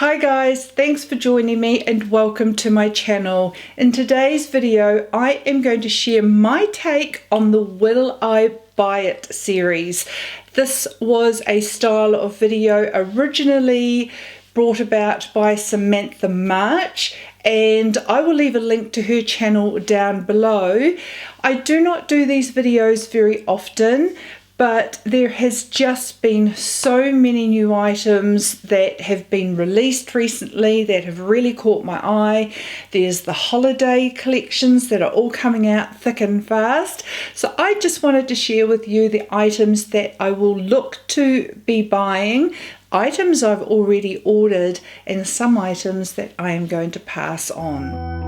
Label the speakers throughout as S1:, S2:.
S1: Hi guys, thanks for joining me and welcome to my channel. In today's video I am going to share my take on the Will I Buy It series. This was a style of video originally brought about by Samantha March, and I will leave a link to her channel down below. I do not do these videos very often, but there has just been so many new items that have been released recently that have really caught my eye. There's the holiday collections that are all coming out thick and fast. So I just wanted to share with you the items that I will look to be buying, items I've already ordered, and some items that I am going to pass on.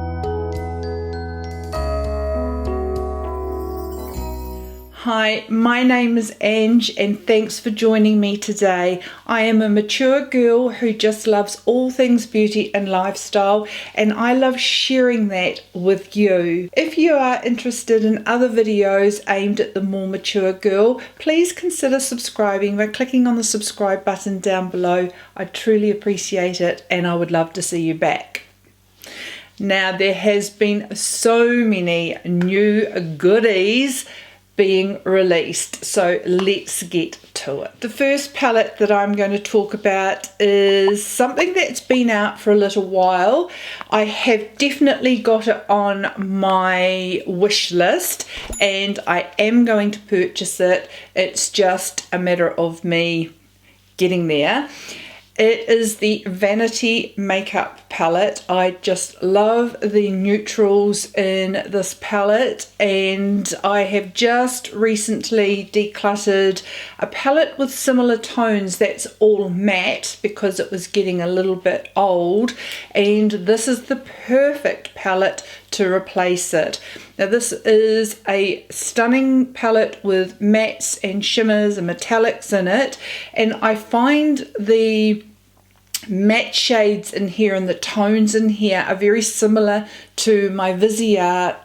S1: Hi, my name is Ange and thanks for joining me today. I am a mature girl who just loves all things beauty and lifestyle, and I love sharing that with you. If you are interested in other videos aimed at the more mature girl, please consider subscribing by clicking on the subscribe button down below. I truly appreciate it and I would love to see you back. Now, there has been so many new goodies being released, so let's get to it. The first palette that I'm going to talk about is something that's been out for a little while. I have definitely got it on my wish list and I am going to purchase it. It's just a matter of me getting there. It is the Vanity makeup palette. I just love the neutrals in this palette, and I have just recently decluttered a palette with similar tones that's all matte because it was getting a little bit old, and this is the perfect palette to replace it. Now this is a stunning palette with mattes and shimmers and metallics in it, and I find the matte shades in here and the tones in here are very similar to my Viseart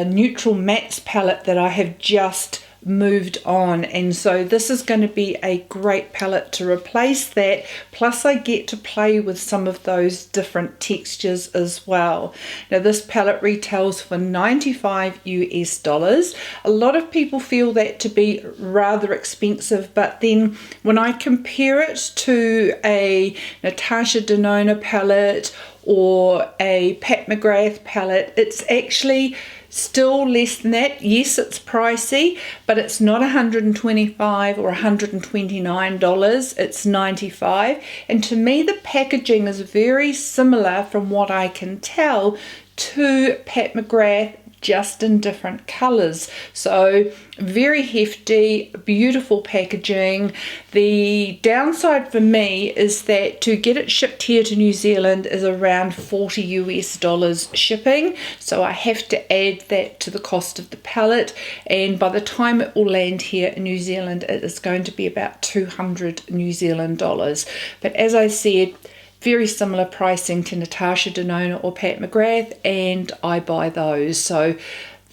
S1: neutral mattes palette that I have just moved on, and so this is going to be a great palette to replace that, plus I get to play with some of those different textures as well. Now this palette retails for $95 US. A lot of people feel that to be rather expensive, but then when I compare it to a Natasha Denona palette or a Mcgrath palette, it's actually still less than that. Yes, it's pricey, but it's not $125 or $129, it's $95. And to me, the packaging is very similar, from what I can tell, to Mcgrath, just in different colors. So very hefty, beautiful packaging. The downside for me is that to get it shipped here to New Zealand is around $40 US shipping, so I have to add that to the cost of the palette, and by the time it will land here in New Zealand it is going to be about 200 New Zealand dollars. But as I said, very similar pricing to Natasha Denona or Mcgrath, and I buy those. So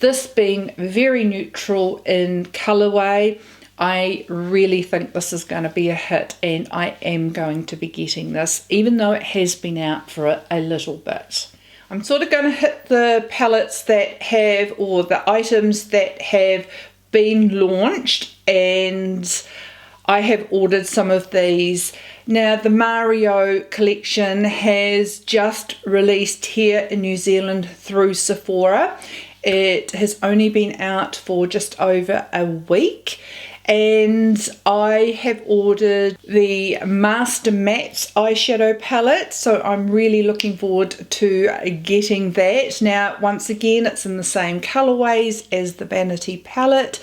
S1: this being very neutral in colorway, I really think this is going to be a hit, and I am going to be getting this, even though it has been out for a little bit. I'm sort of going to hit the palettes that have, or the items that have been launched, and I have ordered some of these. Now the Mario collection has just released here in New Zealand through Sephora. It has only been out for just over a week, and I have ordered the Master Matte eyeshadow palette, so I'm really looking forward to getting that. Now once again, it's in the same colorways as the Vanity palette,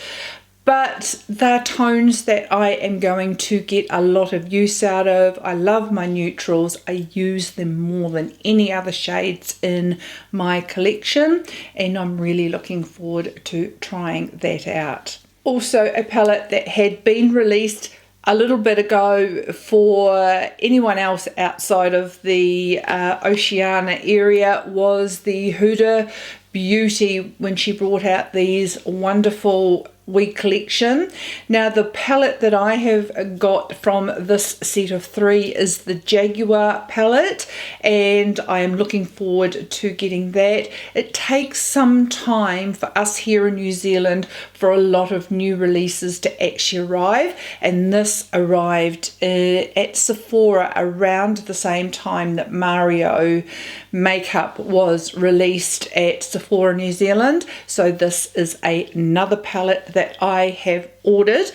S1: but they're tones that I am going to get a lot of use out of. I love my neutrals. I use them more than any other shades in my collection, and I'm really looking forward to trying that out. Also, a palette that had been released a little bit ago for anyone else outside of the Oceania area was the Huda Beauty, when she brought out these wonderful wig collection. Now the palette that I have got from this set of 3 is the Jaguar palette, and I am looking forward to getting that. It takes some time for us here in New Zealand for a lot of new releases to actually arrive, and this arrived at Sephora around the same time that Mario makeup was released at Sephora New Zealand. So this is another palette that I have ordered.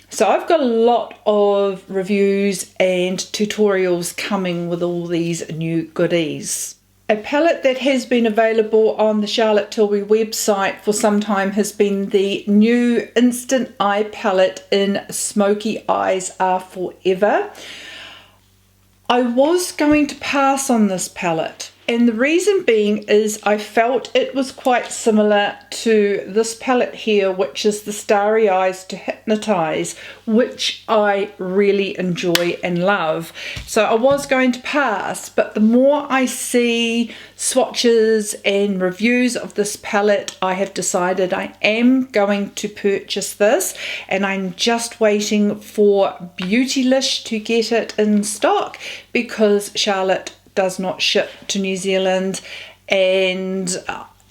S1: So I've got a lot of reviews and tutorials coming with all these new goodies. A palette that has been available on the Charlotte Tilbury website for some time has been the new Instant Eye palette in Smoky Eyes Are Forever. I was going to pass on this palette, and the reason being is I felt it was quite similar to this palette here, which is the Starry Eyes to Hypnotize, which I really enjoy and love. So I was going to pass, but the more I see swatches and reviews of this palette, I have decided I am going to purchase this, and I'm just waiting for Beautylish to get it in stock because Charlotte does not ship to New Zealand, and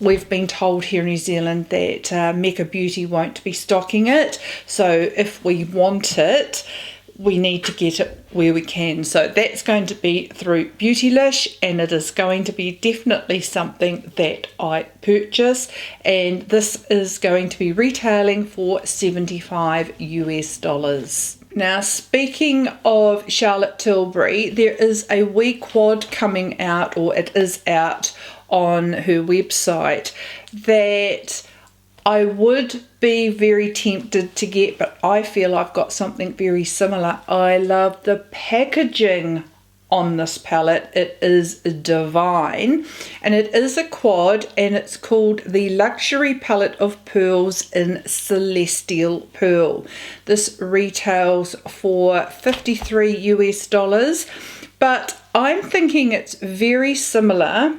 S1: we've been told here in New Zealand that Mecca Beauty won't be stocking it. So if we want it, we need to get it where we can. So that's going to be through Beautylish, and it is going to be definitely something that I purchase, and this is going to be retailing for $75 US. Now, speaking of Charlotte Tilbury, there is a wee quad coming out, or it is out on her website, that I would be very tempted to get, but I feel I've got something very similar. I love the packaging on this palette. It is divine, and it is a quad, and it's called the Luxury Palette of Pearls in Celestial Pearl. This retails for $53 US, but I'm thinking it's very similar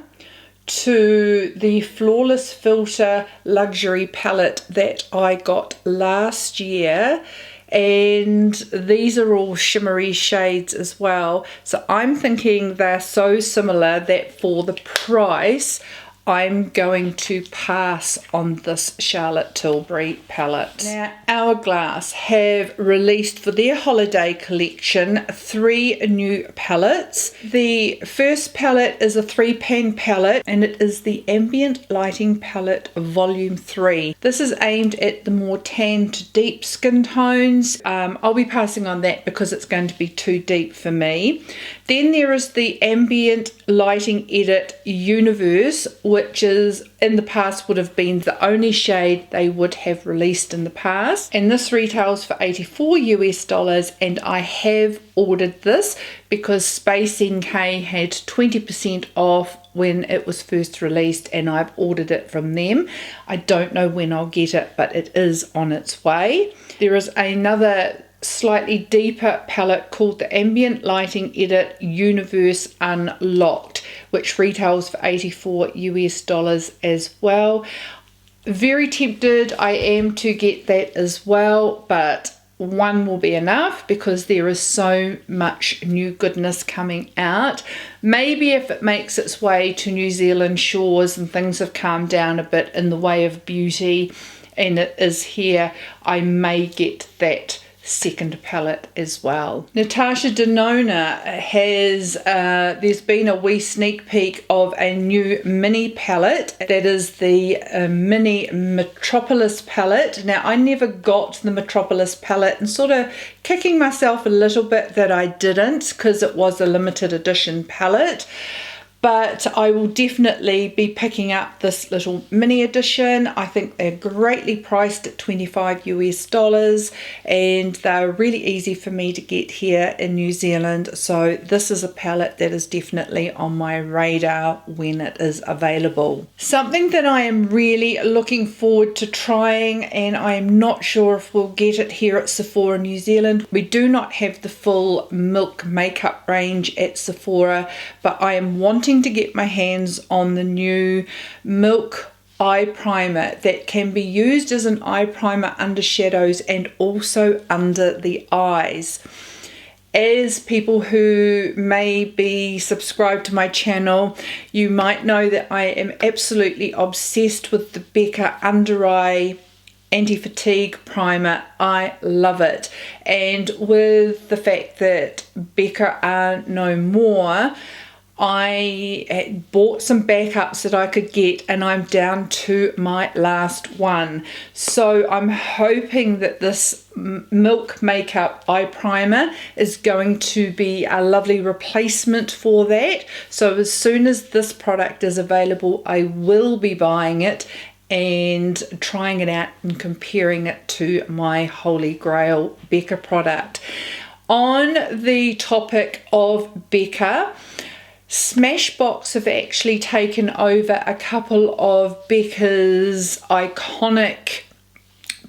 S1: to the Flawless Filter Luxury palette that I got last year, and these are all shimmery shades as well. So I'm thinking they're so similar that for the price I'm going to pass on this Charlotte Tilbury palette. Now, Hourglass have released for their holiday collection 3 new palettes. The first palette is a 3-pan palette, and it is the Ambient Lighting Palette Volume 3. This is aimed at the more tan to deep skin tones. I'll be passing on that because it's going to be too deep for me. Then there is the Ambient Lighting Edit Universe, which is in the past would have been the only shade they would have released in the past, and this retails for $84 US, and I have ordered this because Space NK had 20% off when it was first released, and I've ordered it from them. I don't know when I'll get it, but it is on its way. There is another slightly deeper palette called the Ambient Lighting Edit Universe Unlocked, which retails for $84 US as well. Very tempted I am to get that as well, but one will be enough because there is so much new goodness coming out. Maybe if it makes its way to New Zealand shores and things have calmed down a bit in the way of beauty, and it is here, I may get that second palette as well. Natasha Denona has, there's been a wee sneak peek of a new mini palette. That is the mini Metropolis palette. Now, I never got the Metropolis palette, and sort of kicking myself a little bit that I didn't because it was a limited edition palette. But I will definitely be picking up this little mini edition. I think they're greatly priced at $25 US, and they're really easy for me to get here in New Zealand. So this is a palette that is definitely on my radar when it is available. Something that I am really looking forward to trying, and I am not sure if we'll get it here at Sephora New Zealand. We do not have the full Milk makeup range at Sephora, but I am wanting to get my hands on the new Milk eye primer that can be used as an eye primer under shadows and also under the eyes. As people who may be subscribed to my channel, you might know that I am absolutely obsessed with the Becca Under Eye Anti-Fatigue Primer. I love it. And with the fact that Becca are no more, I bought some backups that I could get, and I'm down to my last one. So I'm hoping that this Milk Makeup eye primer is going to be a lovely replacement for that. So as soon as this product is available, I will be buying it and trying it out and comparing it to my Holy Grail Becca product. On the topic of Becca, Smashbox have actually taken over a couple of Becca's iconic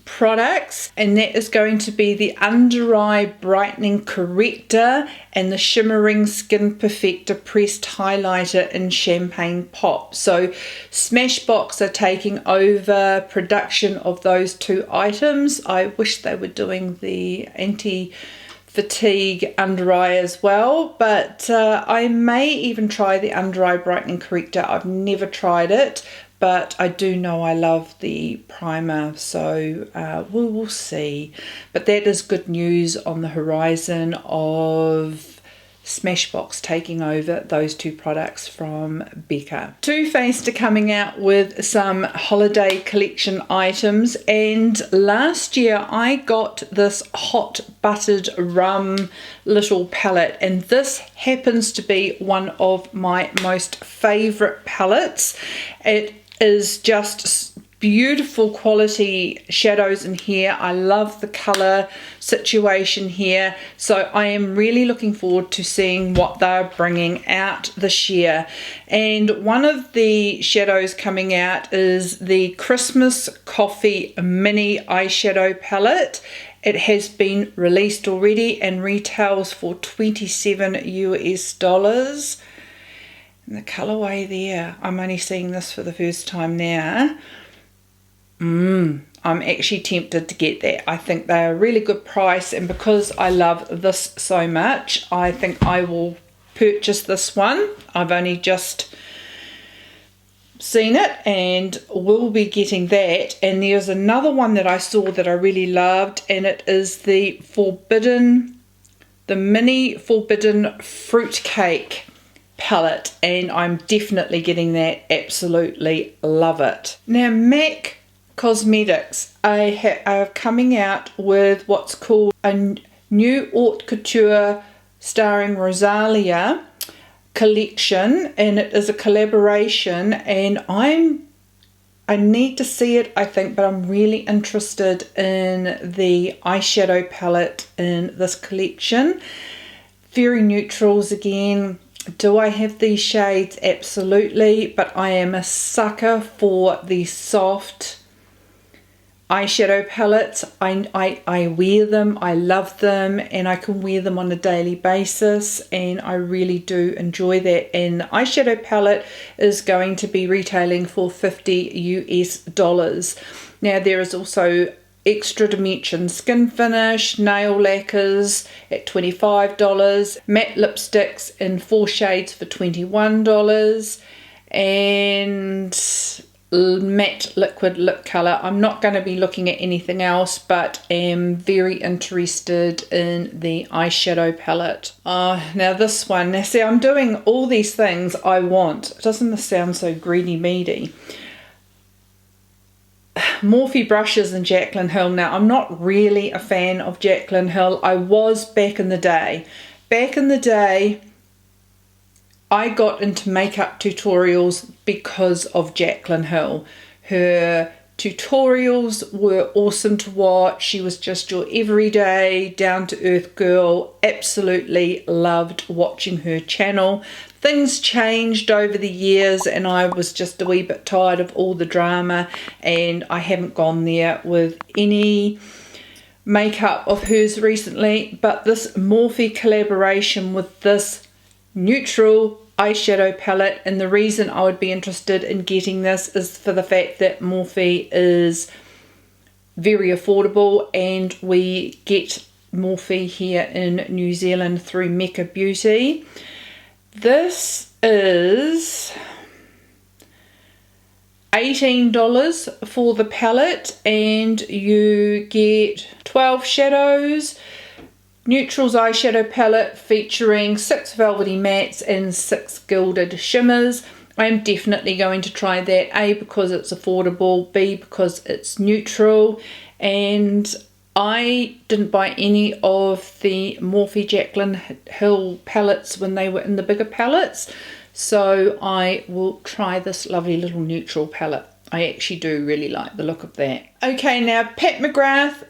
S1: products, and that is going to be the Under Eye Brightening Corrector and the Shimmering Skin Perfector Pressed Highlighter in Champagne Pop. So Smashbox are taking over production of those two items. I wish they were doing the anti-fatigue under eye as well, but I may even try the Under Eye Brightening Corrector. I've never tried it, but I do know I love the primer, so we will see. But that is good news on the horizon of Smashbox taking over those two products from Becca. Too Faced are coming out with some holiday collection items, and last year I got this hot buttered rum little palette, and this happens to be one of my most favorite palettes. It is just beautiful quality shadows in here. I love the color situation here, so I am really looking forward to seeing what they're bringing out this year. And one of the shadows coming out is the Christmas Coffee Mini Eyeshadow Palette. It has been released already and retails for $27 US. And the colorway there, I'm only seeing this for the first time now. I'm actually tempted to get that. I think they're a really good price, and because I love this so much, I think I will purchase this one. I've only just seen it and will be getting that. And there's another one that I saw that I really loved, and it is the Mini Forbidden Fruitcake palette, and I'm definitely getting that. Absolutely love it. Now MAC Cosmetics are coming out with what's called a new haute couture starring Rosalia collection, and it is a collaboration, and I need to see it, I think, but I'm really interested in the eyeshadow palette in this collection. Very neutrals again. Do I have these shades? Absolutely, but I am a sucker for the soft eyeshadow palettes. I wear them, I love them, and I can wear them on a daily basis, and I really do enjoy that. And the eyeshadow palette is going to be retailing for $50 US. Now there is also extra dimension skin finish, nail lacquers at $25, matte lipsticks in 4 shades for $21, and matte liquid lip color. I'm not going to be looking at anything else, but am very interested in the eyeshadow palette. Now this one, now see, I'm doing all these things I want. Doesn't this sound so greedy meaty? Morphe brushes and Jaclyn Hill. Now I'm not really a fan of Jaclyn Hill. I was back in the day. Back in the day, I got into makeup tutorials because of Jaclyn Hill. Her tutorials were awesome to watch. She was just your everyday, down-to-earth girl. Absolutely loved watching her channel. Things changed over the years, and I was just a wee bit tired of all the drama, and I haven't gone there with any makeup of hers recently. But this Morphe collaboration with this neutral eyeshadow palette, and the reason I would be interested in getting this is for the fact that Morphe is very affordable, and we get Morphe here in New Zealand through Mecca Beauty. This is $18 for the palette, and you get 12 shadows. Neutrals eyeshadow palette featuring 6 velvety mattes and 6 gilded shimmers. I am definitely going to try that, A, because it's affordable, B, because it's neutral, and I didn't buy any of the Morphe Jaclyn Hill palettes when they were in the bigger palettes, so I will try this lovely little neutral palette. I actually do really like the look of that. Okay, now Pat McGrath,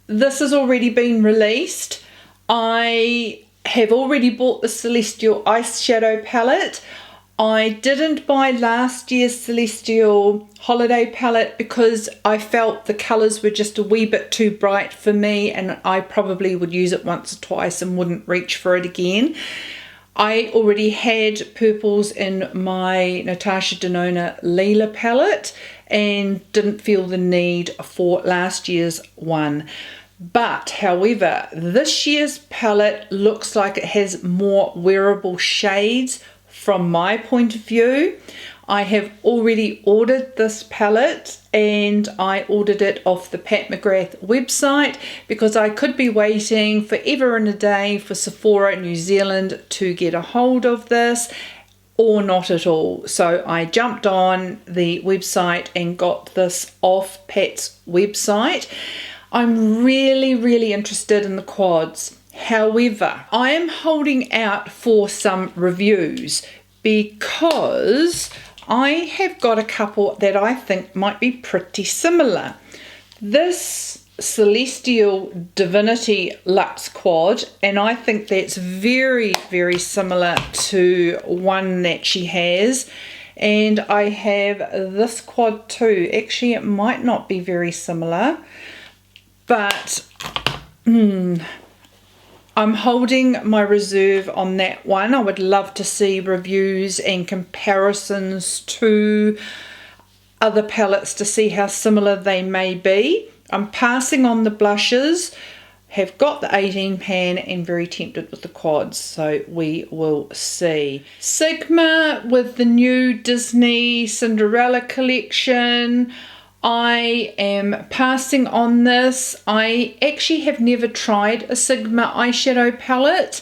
S1: this has already been released. I have already bought the Celestial Eyeshadow Palette. I didn't buy last year's Celestial Holiday Palette because I felt the colours were just a wee bit too bright for me, and I probably would use it once or twice and wouldn't reach for it again. I already had purples in my Natasha Denona Lila palette and didn't feel the need for last year's one. But however, this year's palette looks like it has more wearable shades from my point of view. I have already ordered this palette, and I ordered it off the Pat McGrath website because I could be waiting forever and a day for Sephora New Zealand to get a hold of this, or not at all. So I jumped on the website and got this off Pat's website. I'm really interested in the quads. However, I am holding out for some reviews because I have got a couple that I think might be pretty similar. This Celestial Divinity Luxe Quad, and I think that's very similar to one that she has. And I have this quad too. Actually, it might not be very similar, but I'm holding my reserve on that one. I would love to see reviews and comparisons to other palettes to see how similar they may be. I'm passing on the blushes, have got the 18 pan, and very tempted with the quads, so we will see. Sigma with the new Disney Cinderella collection. I am passing on this. I actually have never tried a Sigma eyeshadow palette,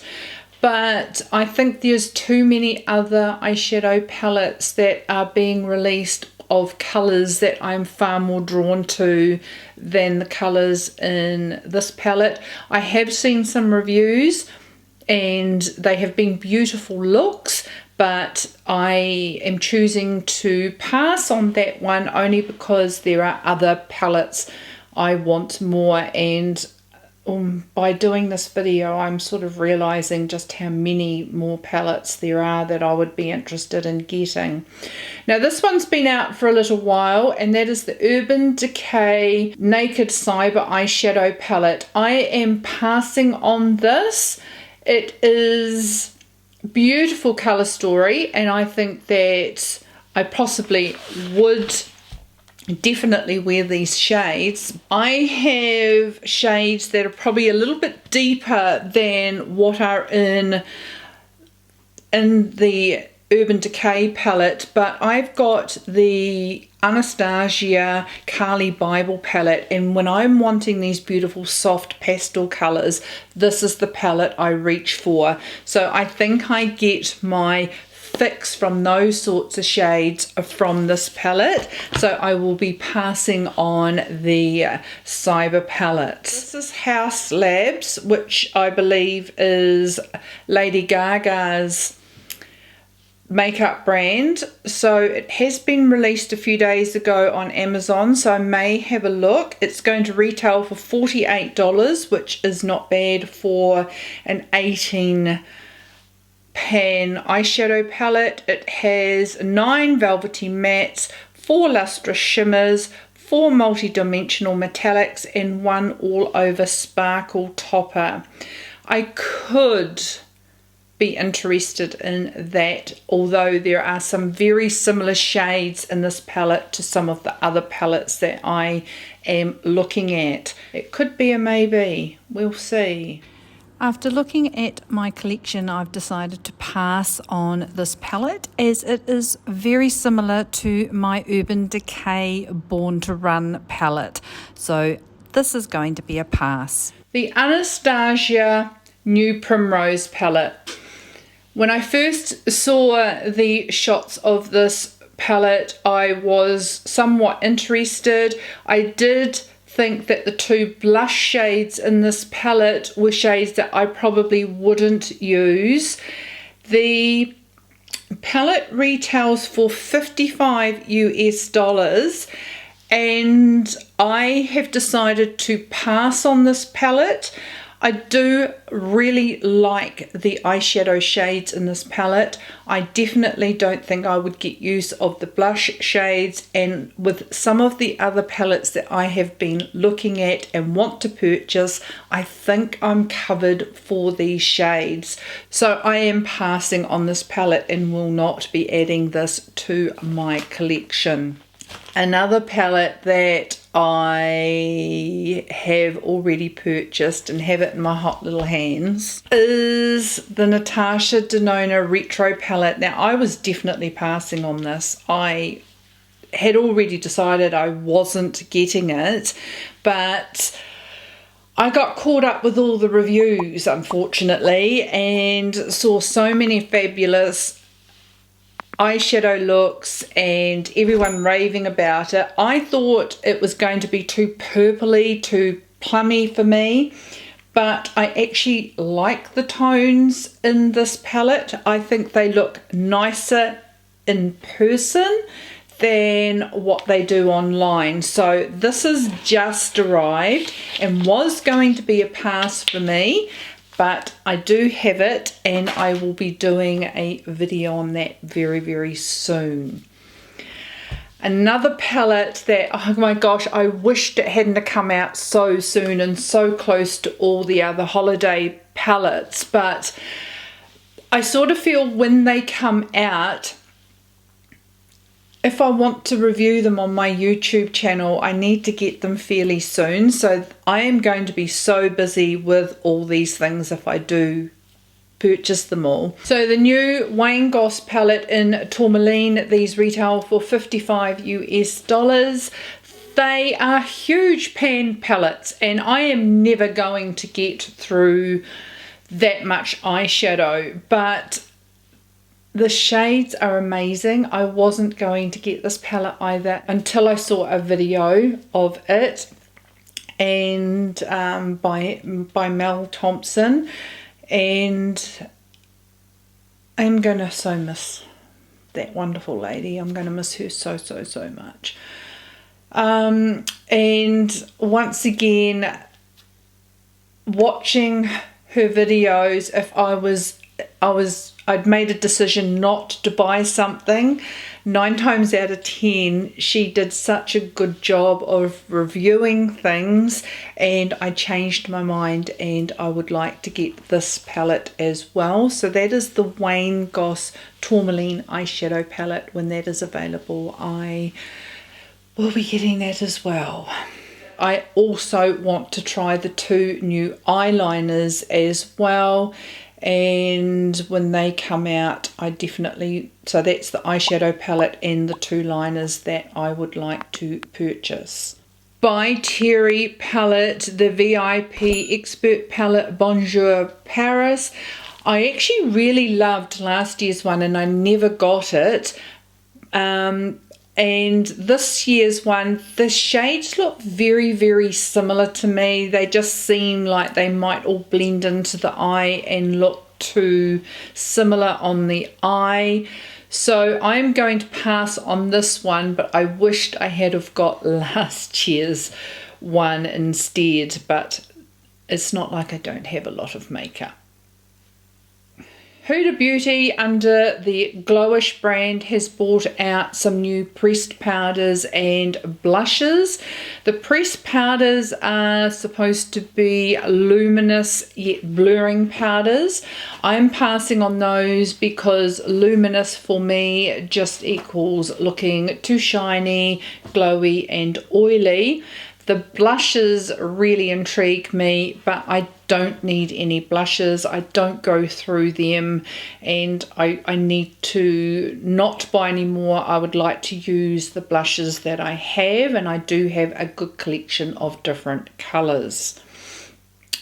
S1: but I think there's too many other eyeshadow palettes that are being released of colours that I'm far more drawn to than the colours in this palette. I have seen some reviews and they have been beautiful looks, but I am choosing to pass on that one only because there are other palettes I want more, and by doing this video I'm sort of realizing just how many more palettes there are that I would be interested in getting. Now this one's been out for a little while, and that is the Urban Decay Naked Cyber Eyeshadow Palette. I am passing on this. It is beautiful color story, and I think that I possibly would definitely wear these shades. I have shades that are probably a little bit deeper than what are in the Urban Decay palette, but I've got the Anastasia Kali Bible palette, and when I'm wanting these beautiful soft pastel colors, this is the palette I reach for. So I think I get my fix from those sorts of shades from this palette, so I will be passing on the Cyber palette. This is House Labs, which I believe is Lady Gaga's makeup brand. So it has been released a few days ago on Amazon, so I may have a look. It's going to retail for $48, which is not bad for an 18 pan eyeshadow palette. It has 9 velvety mattes, 4 lustrous shimmers, 4 multi-dimensional metallics, and 1 all over sparkle topper. I could be interested in that, although there are some very similar shades in this palette to some of the other palettes that I am looking at. It could be a maybe, we'll see. After looking at my collection, I've decided to pass on this palette as it is very similar to my Urban Decay Born to Run palette. So this is going to be a pass. The Anastasia new Primrose palette. When I first saw the shots of this palette, I was somewhat interested. I did think that the two blush shades in this palette were shades that I probably wouldn't use. The palette retails for $55 US, and I have decided to pass on this palette. I do really like the eyeshadow shades in this palette. I definitely don't think I would get use of the blush shades, and with some of the other palettes that I have been looking at and want to purchase, I think I'm covered for these shades. So I am passing on this palette and will not be adding this to my collection. Another palette that I have already purchased and have it in my hot little hands is the Natasha Denona Retro palette. Now, I was definitely passing on this. I had already decided I wasn't getting it, but I got caught up with all the reviews, unfortunately, and saw so many fabulous eyeshadow looks and everyone raving about it. I thought it was going to be too purpley, too plummy for me, but I actually like the tones in this palette. I think they look nicer in person than what they do online. So this has just arrived and was going to be a pass for me, but I do have it and I will be doing a video on that very, very soon. Another palette that, oh my gosh, I wished it hadn't come out so soon and so close to all the other holiday palettes, but I sort of feel when they come out, if I want to review them on my YouTube channel, I need to get them fairly soon. So I am going to be so busy with all these things if I do purchase them all. So the new Goss palette in Tourmaline, these retail for $55 US. They are huge pan palettes and I am never going to get through that much eyeshadow, but the shades are amazing. I wasn't going to get this palette either until I saw a video of it and by Mel Thompson, and I'm going to so miss that wonderful lady. I'm going to miss her so much. And once again, watching her videos, if I'd made a decision not to buy something, 9 times out of 10 she did such a good job of reviewing things and I changed my mind and I would like to get this palette as well. So that is the Goss Tourmaline eyeshadow palette. When that is available, I will be getting that as well. I also want to try the 2 new eyeliners as well, and when they come out I definitely, so that's the eyeshadow palette and the 2 liners that I would like to purchase. By Terry palette, the VIP Expert palette Bonjour Paris. I actually really loved last year's one and I never got it. And this year's one, the shades look very similar to me. They just seem like they might all blend into the eye and look too similar on the eye. So I'm going to pass on this one, but I wished I had have got last year's one instead, but it's not like I don't have a lot of makeup. Huda Beauty under the Glowish brand has brought out some new pressed powders and blushes. The pressed powders are supposed to be luminous yet blurring powders. I'm passing on those because luminous for me just equals looking too shiny, glowy and oily. The blushes really intrigue me, but I don't need any blushes. I don't go through them, and I need to not buy any more. I would like to use the blushes that I have, and I do have a good collection of different colours.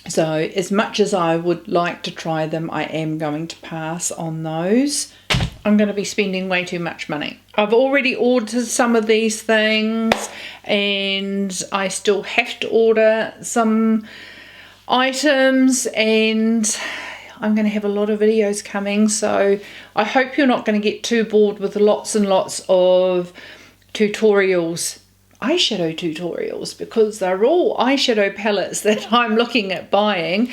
S1: So as much as I would like to try them, I am going to pass on those. I'm going to be spending way too much money. I've already ordered some of these things, and I still have to order some items, and I'm going to have a lot of videos coming, so I hope you're not going to get too bored with lots and lots of tutorials, eyeshadow tutorials, because they're all eyeshadow palettes that I'm looking at buying,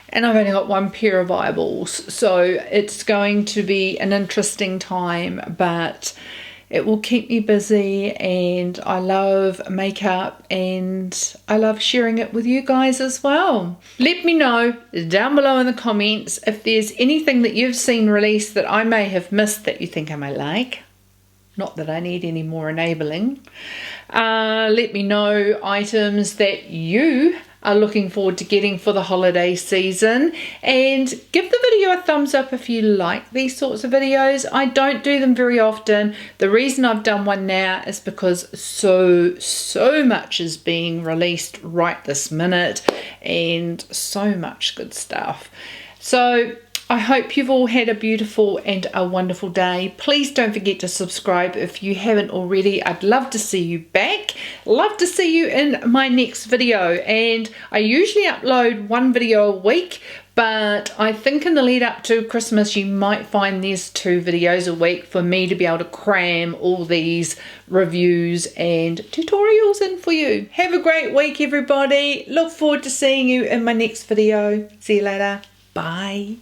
S1: and I've only got one pair of eyeballs, so it's going to be an interesting time, but it will keep me busy, and I love makeup and I love sharing it with you guys as well. Let me know down below in the comments if there's anything that you've seen released that I may have missed that you think I may like. Not that I need any more enabling. Let me know items that you are looking forward to getting for the holiday season, and give the video a thumbs up if you like these sorts of videos. I don't do them very often. The reason I've done one now is because so much is being released right this minute, and so much good stuff. So I hope you've all had a beautiful and a wonderful day. Please don't forget to subscribe if you haven't already. I'd love to see you back. Love to see you in my next video. And I usually upload one video a week, but I think in the lead up to Christmas you might find there's 2 videos a week for me to be able to cram all these reviews and tutorials in for you. Have a great week, everybody. Look forward to seeing you in my next video. See you later. Bye.